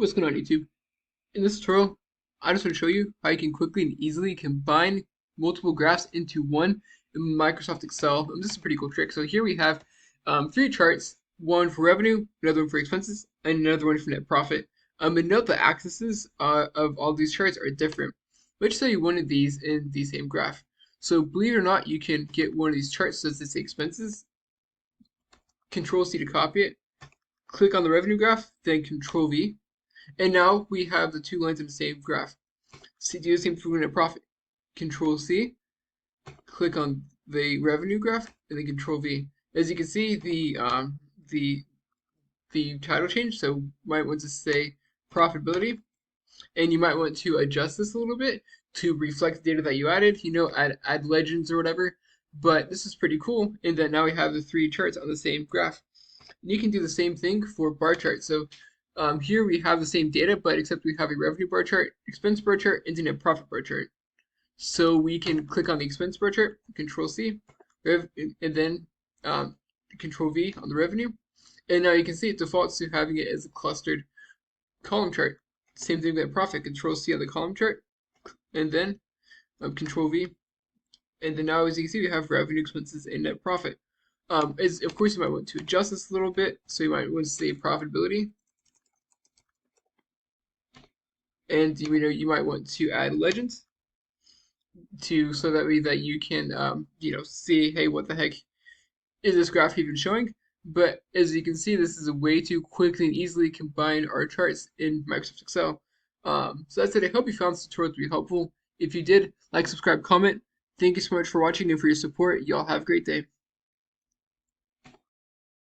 What's going on YouTube? In this tutorial, I just want to show you how you can quickly and easily combine multiple graphs into one in Microsoft Excel. And this is a pretty cool trick. So here we have three charts, one for revenue, another one for expenses, and another one for net profit. And note the axes of all these charts are different. Let's show you one of these in the same graph. So believe it or not, you can get one of these charts, so this is expenses, Control C to copy it, click on the revenue graph, then Control V. And now we have the two lines in the same graph. So do the same for net profit. Control C, click on the revenue graph, and then Control V. As you can see, the title changed. So you might want to say profitability, and you might want to adjust this a little bit to reflect the data that you added. Add legends or whatever. But this is pretty cool in that now we have the three charts on the same graph. And you can do the same thing for bar charts. So here we have the same data, but except we have a revenue bar chart, expense bar chart, and a net profit bar chart. So we can click on the expense bar chart, Control C, and then Control V on the revenue. And now you can see it defaults to having it as a clustered column chart. Same thing with profit, Control C on the column chart, and then Control V. And then now, as you can see, we have revenue, expenses, and net profit. Of course, you might want to adjust this a little bit. So you might want to say profitability. And you might want to add legends so that way that you can see, hey, what the heck is this graph even showing? But as you can see, this is a way to quickly and easily combine our charts in Microsoft Excel. So that's it. I hope you found this tutorial to be helpful. If you did, like, subscribe, comment. Thank you so much for watching and for your support. Y'all have a great day.